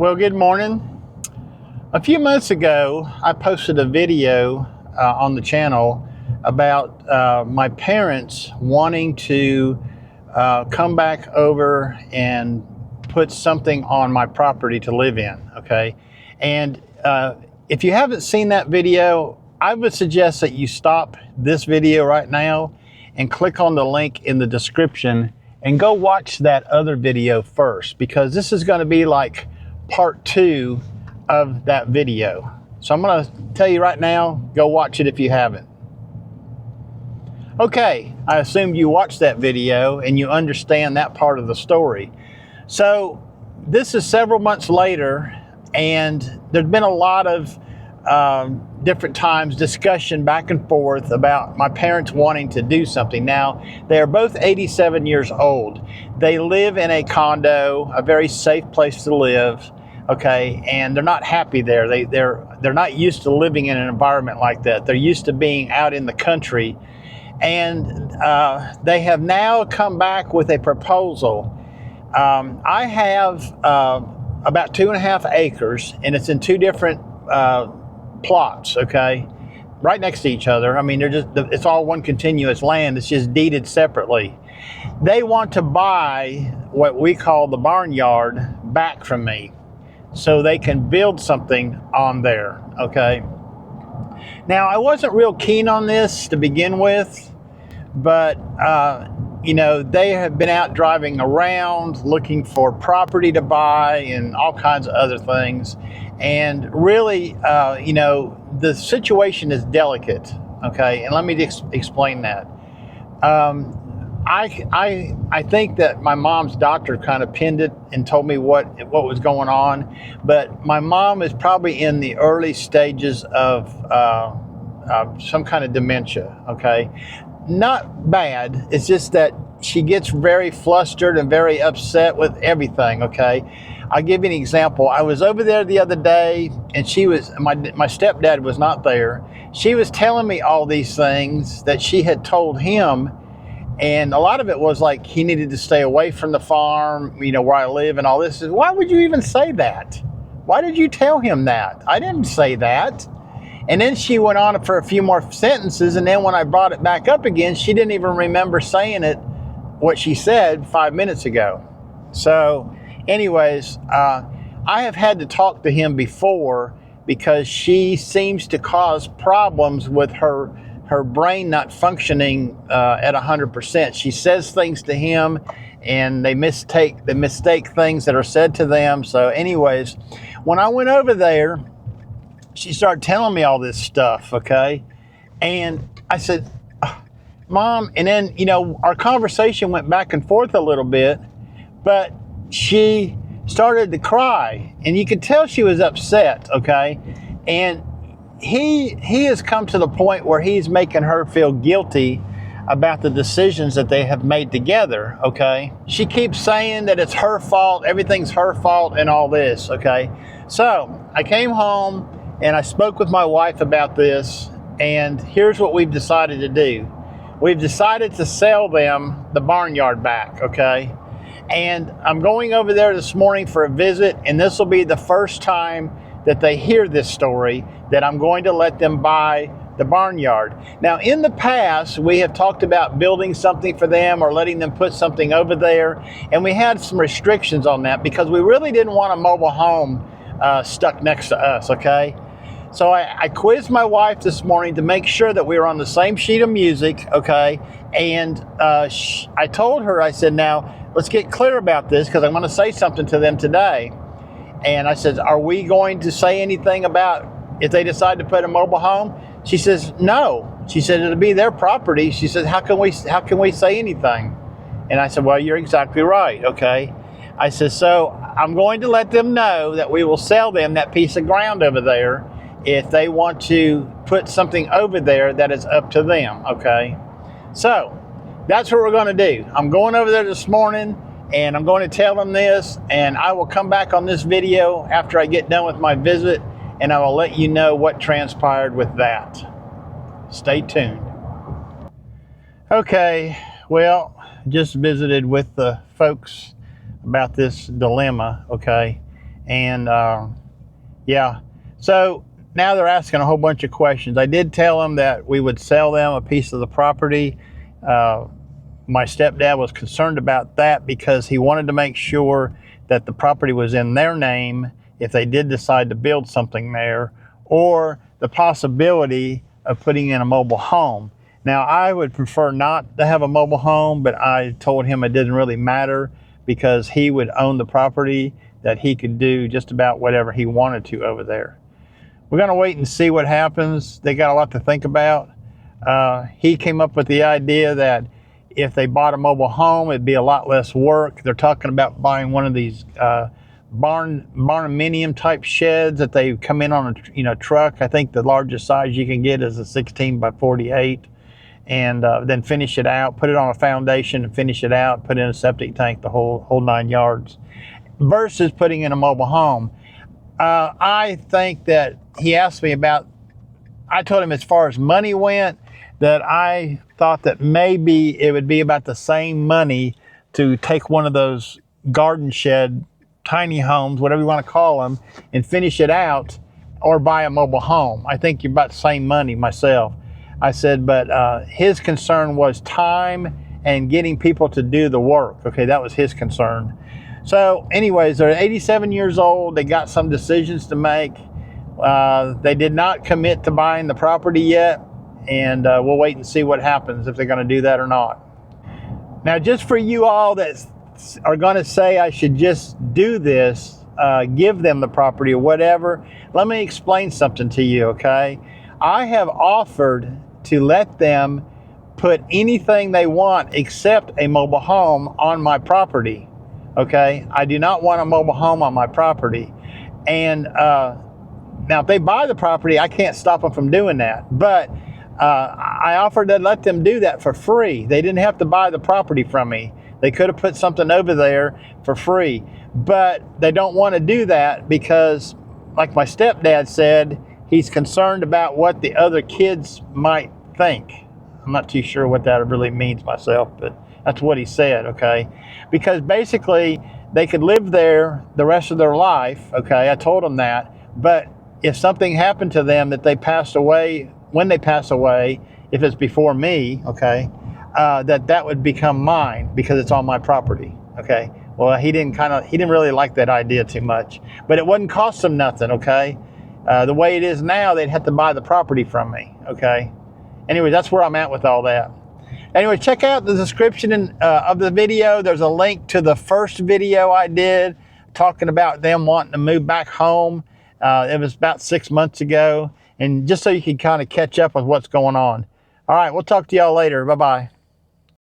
Well, good morning. A few months ago, I posted a video on the channel about my parents wanting to come back over and put something on my property to live in, okay? And if you haven't seen that video, I would suggest that you stop this video right now and click on the link in the description and go watch that other video first, because this is going to be like part 2 of that video. So I'm going to tell you right now, go watch it if you haven't. Okay, I assume you watched that video and you understand that part of the story. So this is several months later, and there's been a lot of different times discussion back and forth about my parents wanting to do something. Now, they are both 87 years old. They live in a condo, a very safe place to live. Okay, and they're not happy there. They're not used to living in an environment like that. They're used to being out in the country, and they have now come back with a proposal. I have about 2.5 acres, and it's in 2 different plots. Okay, right next to each other. I mean, it's all one continuous land. It's just deeded separately. They want to buy what we call the barnyard back from me, so they can build something on there, okay? Now, I wasn't real keen on this to begin with, but, you know, they have been out driving around looking for property to buy and all kinds of other things. And really, you know, the situation is delicate, okay? And let me explain that. I think that my mom's doctor kind of pinned it and told me what was going on, but my mom is probably in the early stages of some kind of dementia, okay? Not bad, it's just that she gets very flustered and very upset with everything, okay? I'll give you an example. I was over there the other day, and my stepdad was not there. She was telling me all these things that she had told him. And a lot of it was like he needed to stay away from the farm, you know, where I live and all this. Why would you even say that? Why did you tell him that? I didn't say that. And then she went on for a few more sentences. And then when I brought it back up again, she didn't even remember saying it, what she said 5 minutes ago. So anyways, I have had to talk to him before because she seems to cause problems with her brain not functioning at 100%. She says things to him and they mistake things that are said to them. So anyways, when I went over there, she started telling me all this stuff, okay? And I said, Mom, and then, you know, our conversation went back and forth a little bit, but she started to cry, and you could tell she was upset, okay? And he has come to the point where he's making her feel guilty about the decisions that they have made together, okay? She keeps saying that it's her fault, everything's her fault and all this, okay? So I came home and I spoke with my wife about this, and here's what we've decided to do. We've decided to sell them the barnyard back, okay? And I'm going over there this morning for a visit, and this will be the first time that they hear this story, that I'm going to let them buy the barnyard. Now, in the past, we have talked about building something for them or letting them put something over there, and we had some restrictions on that because we really didn't want a mobile home stuck next to us, okay? So I quizzed my wife this morning to make sure that we were on the same sheet of music, okay? And I told her, I said, now, let's get clear about this because I'm going to say something to them today. And I said, are we going to say anything about if they decide to put a mobile home? She says, no. She said, it'll be their property. She said, how can we say anything? And I said, well, you're exactly right, okay? I said, so I'm going to let them know that we will sell them that piece of ground over there. If they want to put something over there, that is up to them, okay? So that's what we're going to do. I'm going over there this morning, and I'm going to tell them this, and I will come back on this video after I get done with my visit, and I will let you know what transpired with that. Stay tuned. Okay, well, just visited with the folks about this dilemma, okay? And yeah, so now they're asking a whole bunch of questions. I did tell them that we would sell them a piece of the property. Uh, my stepdad was concerned about that because he wanted to make sure that the property was in their name if they did decide to build something there, or the possibility of putting in a mobile home. Now, I would prefer not to have a mobile home, but I told him it didn't really matter because he would own the property, that he could do just about whatever he wanted to over there. We're going to wait and see what happens. They got a lot to think about. He came up with the idea that if they bought a mobile home, it'd be a lot less work. They're talking about buying one of these barnuminium type sheds that they come in on a truck. I think the largest size you can get is a 16 by 48, and then finish it out, put it on a foundation and finish it out, put in a septic tank, the whole 9 yards, versus putting in a mobile home. I think that he asked me about, I told him as far as money went, that I thought that maybe it would be about the same money to take one of those garden shed, tiny homes, whatever you want to call them, and finish it out, or buy a mobile home. I think you're about the same money myself. I said, but his concern was time and getting people to do the work. Okay, that was his concern. So anyways, they're 87 years old. They got some decisions to make. They did not commit to buying the property yet, and we'll wait and see what happens if they're going to do that or not. Now, just for you all that are going to say I should just do this, give them the property or whatever, let me explain something to you, okay? I have offered to let them put anything they want except a mobile home on my property, okay? I do not want a mobile home on my property. And now, if they buy the property, I can't stop them from doing that. But I offered to let them do that for free. They didn't have to buy the property from me. They could have put something over there for free. But they don't want to do that because, like my stepdad said, he's concerned about what the other kids might think. I'm not too sure what that really means myself, but that's what he said, okay? Because basically, they could live there the rest of their life, okay? I told them that. But if something happened to them that they passed away, when they pass away, if it's before me, okay, that would become mine because it's on my property, okay? Well, he didn't really like that idea too much, but it wouldn't cost them nothing, okay? The way it is now, they'd have to buy the property from me, okay? Anyway, that's where I'm at with all that. Anyway, check out the description of the video. There's a link to the first video I did talking about them wanting to move back home. It was about 6 months ago. And just so you can kind of catch up with what's going on. All right, we'll talk to y'all later. Bye-bye.